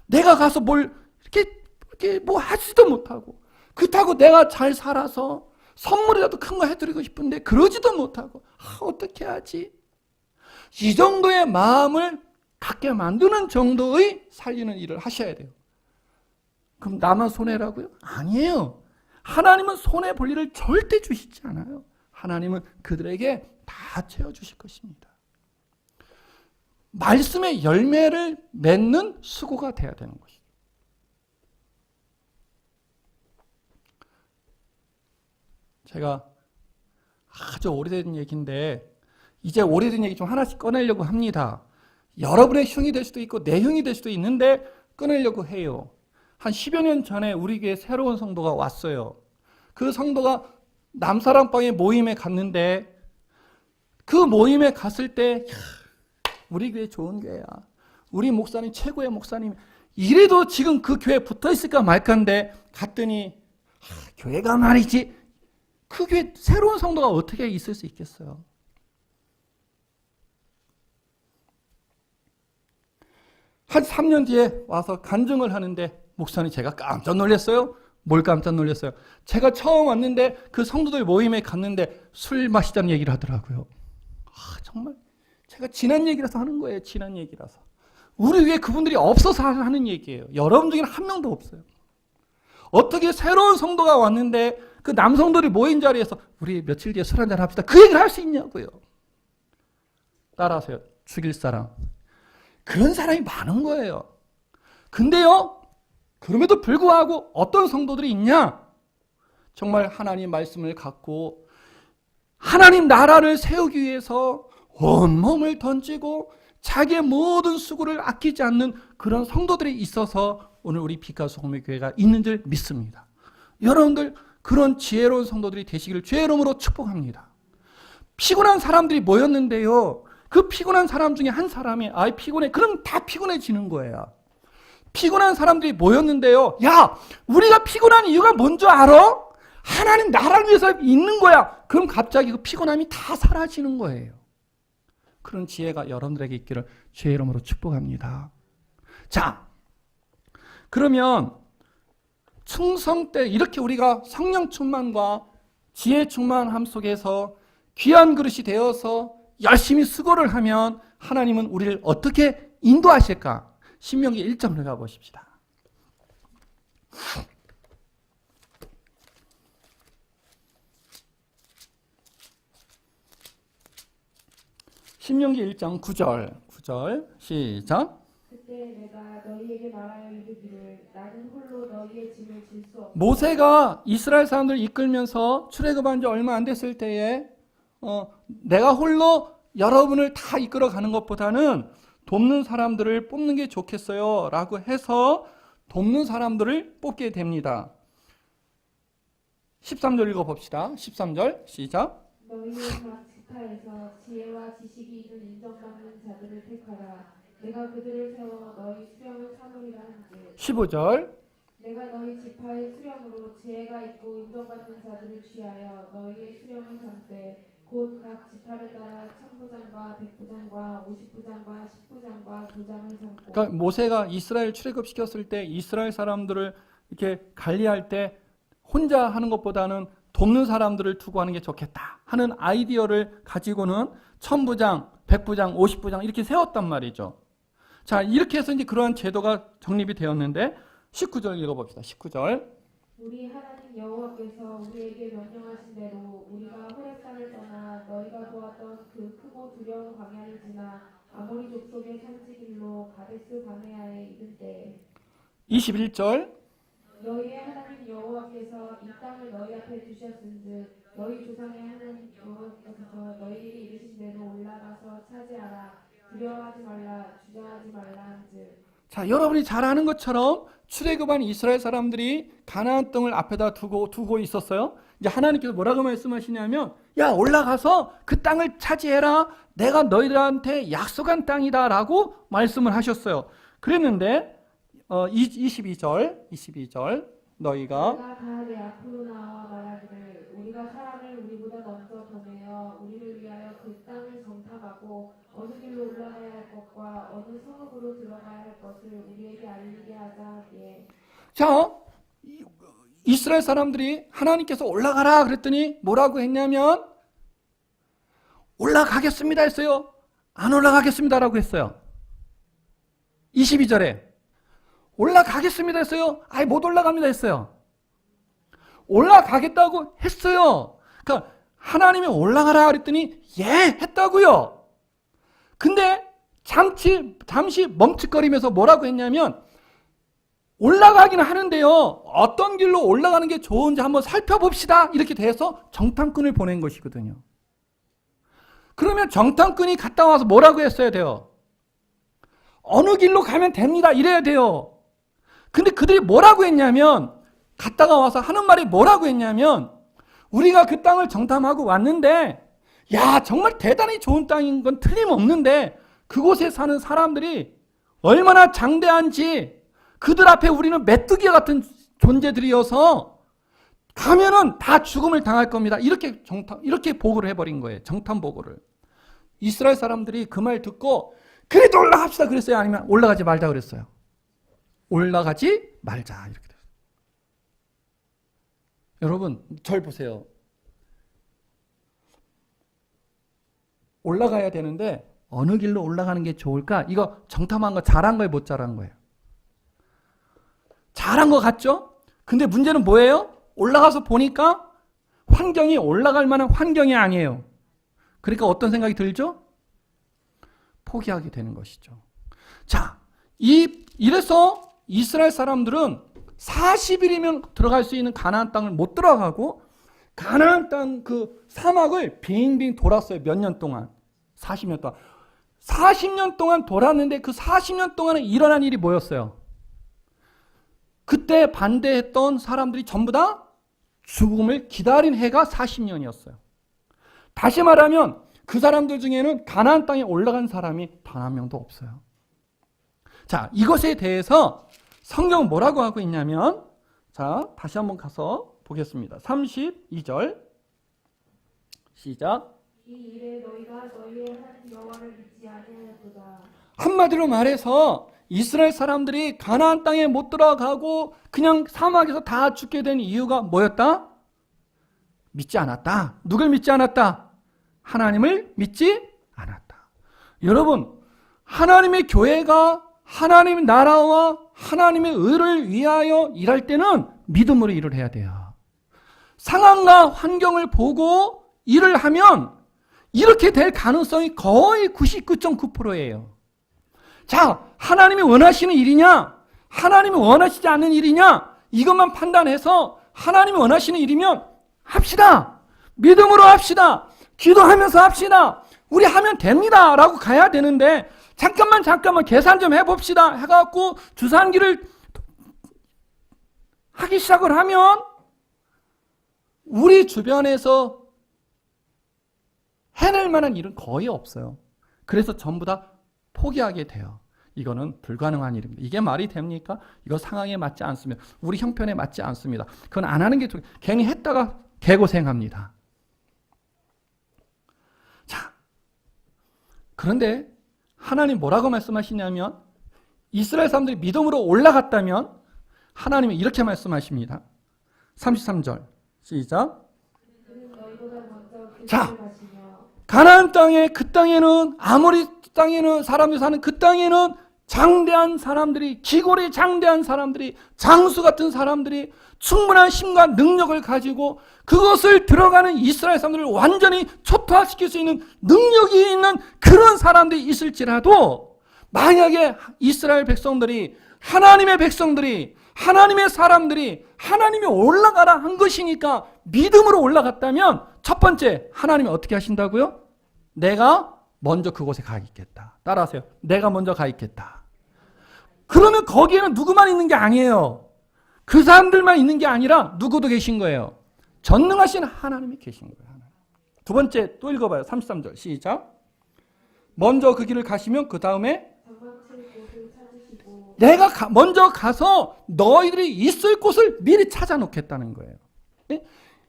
내가 가서 뭘 이렇게 뭐 하지도 못하고, 그렇다고 내가 잘 살아서 선물이라도 큰 거 해드리고 싶은데 그러지도 못하고, 어떻게 하지? 이 정도의 마음을 갖게 만드는 정도의 살리는 일을 하셔야 돼요. 그럼 나만 손해라고요? 아니에요. 하나님은 손해 볼 일을 절대 주시지 않아요. 하나님은 그들에게 다 채워주실 것입니다. 말씀의 열매를 맺는 수고가 돼야 되는 것이죠. 제가 아주 오래된 얘기인데 이제 오래된 얘기 좀 하나씩 꺼내려고 합니다. 여러분의 흉이 될 수도 있고 내 흉이 될 수도 있는데 꺼내려고 해요. 한 10여 년 전에 우리 교회에 새로운 성도가 왔어요. 그 성도가 남사랑방의 모임에 갔는데 그 모임에 갔을 때 우리 교회 좋은 교회야. 우리 목사님 최고의 목사님. 이래도 지금 그 교회에 붙어있을까 말까인데 갔더니 교회가 말이지. 그 교회 새로운 성도가 어떻게 있을 수 있겠어요. 한 3년 뒤에 와서 간증을 하는데 목사님 제가 깜짝 놀랐어요. 뭘 깜짝 놀랐어요? 제가 처음 왔는데 그 성도들 모임에 갔는데 술 마시자는 얘기를 하더라고요. 정말 제가 지난 얘기라서 하는 거예요. 지난 얘기라서. 우리 위에 그분들이 없어서 하는 얘기예요. 여러분 중에는 한 명도 없어요. 어떻게 새로운 성도가 왔는데 그 남성들이 모인 자리에서 우리 며칠 뒤에 술 한잔 합시다. 그 얘기를 할 수 있냐고요. 따라하세요. 죽일 사람. 그런 사람이 많은 거예요. 근데요. 그럼에도 불구하고 어떤 성도들이 있냐? 정말 하나님 말씀을 갖고 하나님 나라를 세우기 위해서 온몸을 던지고 자기의 모든 수고를 아끼지 않는 그런 성도들이 있어서 오늘 우리 빛과 소금의 교회가 있는 줄 믿습니다. 여러분들 그런 지혜로운 성도들이 되시기를 주의 이름으로 축복합니다. 피곤한 사람들이 모였는데요. 그 피곤한 사람 중에 한 사람이 피곤해. 그럼 다 피곤해지는 거예요. 피곤한 사람들이 모였는데요. 야, 우리가 피곤한 이유가 뭔지 알아? 하나님 나라를 위해서 있는 거야. 그럼 갑자기 그 피곤함이 다 사라지는 거예요. 그런 지혜가 여러분들에게 있기를 주의 이름으로 축복합니다. 자, 그러면 충성 때 이렇게 우리가 성령 충만과 지혜 충만함 속에서 귀한 그릇이 되어서 열심히 수고를 하면 하나님은 우리를 어떻게 인도하실까? 신명기 1장을 가보십시다. 신명기 1장 9절 시작. 그때 내가 너희에게 말하여 이르기를 나는 홀로 너희의 짐을 질 수 없고. 모세가 이스라엘 사람들을 이끌면서 출애굽한 지 얼마 안 됐을 때에 내가 홀로 여러분을 다 이끌어가는 것보다는 돕는 사람들을 뽑는 게 좋겠어요 라고 해서 돕는 사람들을 뽑게 됩니다. 13절 읽어봅시다. 13절 시작. 너희의 각 지파에서 지혜와 지식이 있는 인정받는 자들을 택하라. 내가 그들을 세워 너희 수령을 삼으리라 한즉. 15절. 내가 너희 지파의 수령으로 지혜가 있고 인정받는 자들을 취하여 너희의 수령을 삼되 곧 각 지파를 따라 천부장과 백부장과 50부장과 10부장과 부장을 삼고. 그러니까 모세가 이스라엘 출애굽시켰을 때 이스라엘 사람들을 이렇게 관리할 때 혼자 하는 것보다는 돕는 사람들을 두고 하는 게 좋겠다 하는 아이디어를 가지고는 천부장, 백부장, 50부장 이렇게 세웠단 말이죠. 자, 이렇게 해서 이제 그러한 제도가 정립이 되었는데 19절 읽어봅시다. 19절. 우리 하나님 여호와께서 우리에게 명령하신 대로 우리가 호렙산을 떠나 너희가 보았던 그 크고 두려운 광야를 지나 아모리 족속의 산지길로 가데스 바네아에 이른 때에 21절. 너희의 하나님 여호와께서 이 땅을 너희 앞에 주셨은즉 너희 조상의 하나님 여호와께서 너희에게 이르신 대로 올라가서 차지하라. 두려워하지 말라. 주저하지 말라 한즉. 자, 여러분이 잘 아는 것처럼 출애굽한 이스라엘 사람들이 가나안 땅을 앞에다 두고 있었어요. 이제 하나님께서 뭐라고 말씀하시냐면 야, 올라가서 그 땅을 차지해라. 내가 너희들한테 약속한 땅이다라고 말씀을 하셨어요. 그랬는데 22절 너희가 내가 다 내 앞으로 나와 말하기를 우리가 사람을 우리보다 먼저 보내어 우리를 위하여 그 땅을 정탐하고 어느 길로 올라가야 할 것과 어느 성읍으로 들어가야 할 것을 우리에게 알리게 하자 하기에. 자, 이스라엘 사람들이 하나님께서 올라가라 그랬더니 뭐라고 했냐면 올라가겠습니다 했어요? 안 올라가겠습니다라고 했어요. 22절에 올라가겠습니다 했어요? 아예 못 올라갑니다 했어요. 올라가겠다고 했어요. 그러니까 하나님이 올라가라 그랬더니 예 했다고요. 근데 잠시 멈칫거리면서 뭐라고 했냐면 올라가기는 하는데요. 어떤 길로 올라가는 게 좋은지 한번 살펴봅시다. 이렇게 돼서 정탐꾼을 보낸 것이거든요. 그러면 정탐꾼이 갔다 와서 뭐라고 했어야 돼요? 어느 길로 가면 됩니다. 이래야 돼요. 근데 그들이 뭐라고 했냐면 갔다가 와서 하는 말이 뭐라고 했냐면 우리가 그 땅을 정탐하고 왔는데 야 정말 대단히 좋은 땅인 건 틀림없는데 그곳에 사는 사람들이 얼마나 장대한지 그들 앞에 우리는 메뚜기 같은 존재들이어서 가면은 다 죽음을 당할 겁니다. 이렇게 보고를 해버린 거예요. 정탐 보고를. 이스라엘 사람들이 그 말 듣고 그래도 올라갑시다 그랬어요? 아니면 올라가지 말자 그랬어요? 올라가지 말자 이렇게 됐어요. 여러분 절 보세요. 올라가야 되는데 어느 길로 올라가는 게 좋을까? 이거 정탐한 거 잘한 거예요? 못 잘한 거예요? 잘한 거 같죠? 근데 문제는 뭐예요? 올라가서 보니까 환경이 올라갈 만한 환경이 아니에요. 그러니까 어떤 생각이 들죠? 포기하게 되는 것이죠. 자, 이래서 이스라엘 사람들은 40일이면 들어갈 수 있는 가나안 땅을 못 들어가고 가나안 땅 그 사막을 빙빙 돌았어요. 몇 년 동안? 40년 동안. 40년 동안 돌았는데 그 40년 동안에 일어난 일이 뭐였어요? 그때 반대했던 사람들이 전부 다 죽음을 기다린 해가 40년이었어요. 다시 말하면 그 사람들 중에는 가나안 땅에 올라간 사람이 단 한 명도 없어요. 자, 이것에 대해서 성경은 뭐라고 하고 있냐면 자, 다시 한번 가서 보겠습니다. 32절 시작. 이 일에 너희가 너희의 하나님 여호와를 믿지 아니하였도다. 한마디로 말해서 이스라엘 사람들이 가나안 땅에 못 들어가고 그냥 사막에서 다 죽게 된 이유가 뭐였다? 믿지 않았다. 누굴 믿지 않았다? 하나님을 믿지 않았다. 여러분, 하나님의 교회가 하나님의 나라와 하나님의 의를 위하여 일할 때는 믿음으로 일을 해야 돼요. 상황과 환경을 보고 일을 하면 이렇게 될 가능성이 거의 99.9%예요. 자, 하나님이 원하시는 일이냐? 하나님이 원하시지 않는 일이냐? 이것만 판단해서 하나님이 원하시는 일이면 합시다. 믿음으로 합시다. 기도하면서 합시다. 우리 하면 됩니다. 라고 가야 되는데 잠깐만 계산 좀 해봅시다. 해갖고 주산기를 하기 시작을 하면 우리 주변에서 해낼 만한 일은 거의 없어요. 그래서 전부 다 포기하게 돼요. 이거는 불가능한 일입니다. 이게 말이 됩니까? 이거 상황에 맞지 않습니다. 우리 형편에 맞지 않습니다. 그건 안 하는 게 괜히 했다가 개고생합니다. 자, 그런데 하나님 뭐라고 말씀하시냐면 이스라엘 사람들이 믿음으로 올라갔다면 하나님이 이렇게 말씀하십니다. 33절 시작. 자, 가나안 땅에 그 땅에는 아모리 땅에는 사람들이 사는 그 땅에는 장대한 사람들이 기골이 장대한 사람들이 장수 같은 사람들이 충분한 힘과 능력을 가지고 그것을 들어가는 이스라엘 사람들을 완전히 초토화시킬 수 있는 능력이 있는 그런 사람들이 있을지라도 만약에 이스라엘 백성들이 하나님의 백성들이 하나님의 사람들이 하나님이 올라가라 한 것이니까 믿음으로 올라갔다면 첫 번째 하나님이 어떻게 하신다고요? 내가 먼저 그곳에 가 있겠다. 따라하세요. 내가 먼저 가 있겠다. 그러면 거기에는 누구만 있는 게 아니에요. 그 사람들만 있는 게 아니라 누구도 계신 거예요. 전능하신 하나님이 계신 거예요. 두 번째 또 읽어봐요. 33절 시작. 먼저 그 길을 가시면 그 다음에 장막칠 곳을 찾으시고 내가 먼저 가서 너희들이 있을 곳을 미리 찾아놓겠다는 거예요.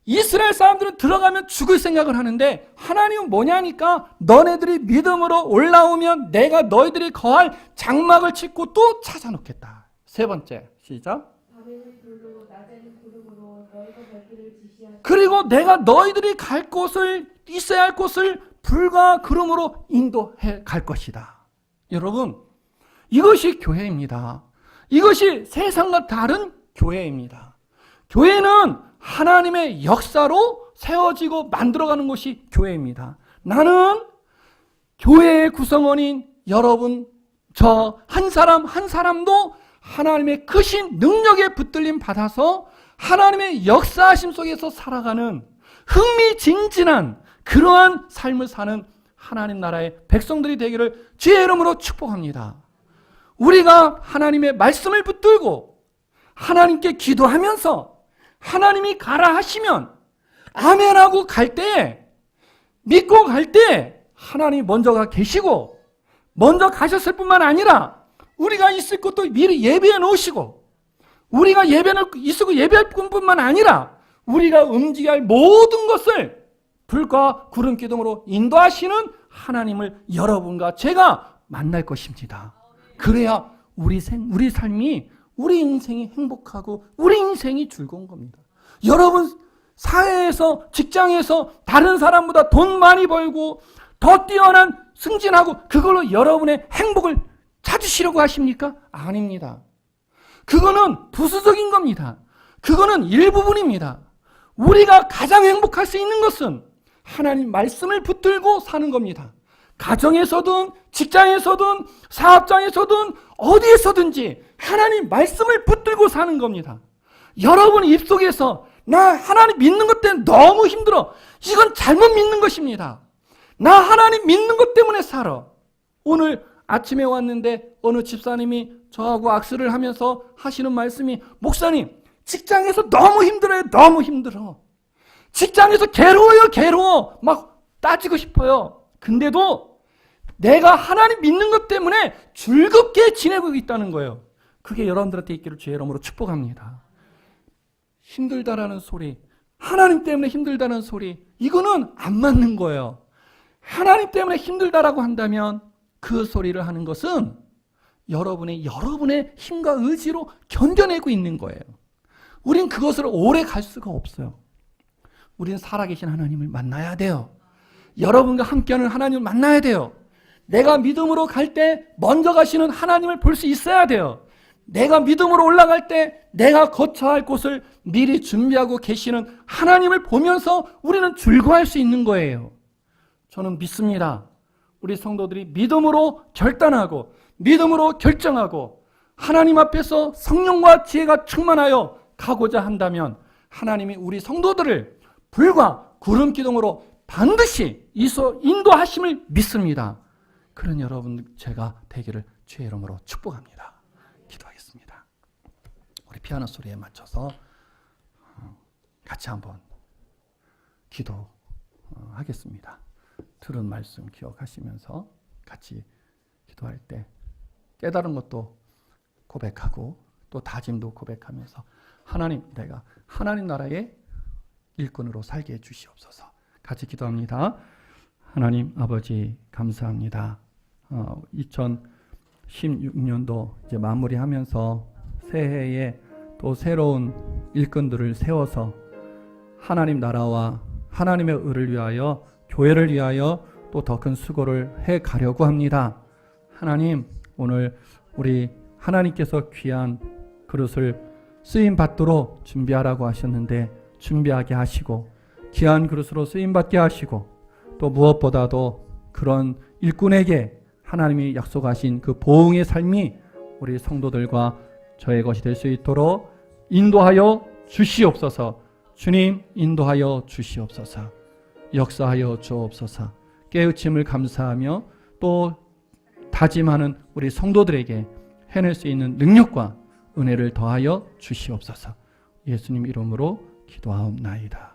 이스라엘 사람들은 들어가면 죽을 생각을 하는데 하나님은 뭐냐니까 너네들이 믿음으로 올라오면 내가 너희들이 거할 장막을 짓고 또 찾아놓겠다. 세 번째, 시작. 밤에는 불로 낮에는 구름으로 너희가 갈 길을 지시하시고 그리고 내가 너희들이 갈 곳을, 있어야 할 곳을 불과 구름으로 인도해 갈 것이다. 여러분, 이것이 교회입니다. 이것이 세상과 다른 교회입니다. 교회는 하나님의 역사로 세워지고 만들어가는 것이 교회입니다. 나는 교회의 구성원인 여러분, 저 한 사람 한 사람도 하나님의 크신 능력에 붙들림 받아서 하나님의 역사하심 속에서 살아가는 흥미진진한 그러한 삶을 사는 하나님 나라의 백성들이 되기를 주의 이름으로 축복합니다. 우리가 하나님의 말씀을 붙들고 하나님께 기도하면서 하나님이 가라 하시면 아멘하고 갈 때, 믿고 갈 때 하나님이 먼저가 계시고 먼저 가셨을 뿐만 아니라 우리가 있을 곳도 미리 예배해 놓으시고 우리가 있고 예배할 뿐만 아니라 우리가 움직여야 할 모든 것을 불과 구름 기둥으로 인도하시는 하나님을 여러분과 제가 만날 것입니다. 그래야 우리 삶이, 우리 인생이 행복하고 우리 인생이 즐거운 겁니다. 여러분 사회에서, 직장에서 다른 사람보다 돈 많이 벌고 더 뛰어난 승진하고 그걸로 여러분의 행복을 찾으시려고 하십니까? 아닙니다. 그거는 부수적인 겁니다. 그거는 일부분입니다. 우리가 가장 행복할 수 있는 것은 하나님 말씀을 붙들고 사는 겁니다. 가정에서든 직장에서든 사업장에서든 어디에서든지 하나님 말씀을 붙들고 사는 겁니다. 여러분 입속에서 나 하나님 믿는 것 때문에 너무 힘들어. 이건 잘못 믿는 것입니다. 나 하나님 믿는 것 때문에 살아. 오늘 아침에 왔는데 어느 집사님이 저하고 악수를 하면서 하시는 말씀이 목사님 직장에서 너무 힘들어요. 너무 힘들어. 직장에서 괴로워요. 괴로워. 막 따지고 싶어요. 근데도 내가 하나님 믿는 것 때문에 즐겁게 지내고 있다는 거예요. 그게 여러분들한테 있기를 주의 이름으로 축복합니다. 힘들다라는 소리, 하나님 때문에 힘들다는 소리, 이거는 안 맞는 거예요. 하나님 때문에 힘들다라고 한다면 그 소리를 하는 것은 여러분의 힘과 의지로 견뎌내고 있는 거예요. 우린 그것을 오래 갈 수가 없어요. 우린 살아계신 하나님을 만나야 돼요. 여러분과 함께하는 하나님을 만나야 돼요. 내가 믿음으로 갈 때 먼저 가시는 하나님을 볼 수 있어야 돼요. 내가 믿음으로 올라갈 때 내가 거쳐야 할 곳을 미리 준비하고 계시는 하나님을 보면서 우리는 즐거워할 수 있는 거예요. 저는 믿습니다. 우리 성도들이 믿음으로 결단하고 믿음으로 결정하고 하나님 앞에서 성령과 지혜가 충만하여 가고자 한다면 하나님이 우리 성도들을 불과 구름 기둥으로 반드시 인도하심을 믿습니다. 그런 여러분 제가 되기를 주의 이름으로 축복합니다. 기도하겠습니다. 우리 피아노 소리에 맞춰서 같이 한번 기도하겠습니다. 들은 말씀 기억하시면서 같이 기도할 때 깨달은 것도 고백하고 또 다짐도 고백하면서 하나님, 내가 하나님 나라의 일꾼으로 살게 해주시옵소서. 같이 기도합니다. 하나님 아버지 감사합니다. 2016년도 이제 마무리하면서 새해에 또 새로운 일꾼들을 세워서 하나님 나라와 하나님의 의를 위하여 교회를 위하여 또 더 큰 수고를 해 가려고 합니다. 하나님, 오늘 우리 하나님께서 귀한 그릇을 쓰임 받도록 준비하라고 하셨는데 준비하게 하시고 귀한 그릇으로 쓰임 받게 하시고 또 무엇보다도 그런 일꾼에게 하나님이 약속하신 그 보응의 삶이 우리 성도들과 저의 것이 될 수 있도록 인도하여 주시옵소서. 주님 인도하여 주시옵소서. 역사하여 주옵소서. 깨우침을 감사하며 또 다짐하는 우리 성도들에게 해낼 수 있는 능력과 은혜를 더하여 주시옵소서. 예수님 이름으로 기도하옵나이다.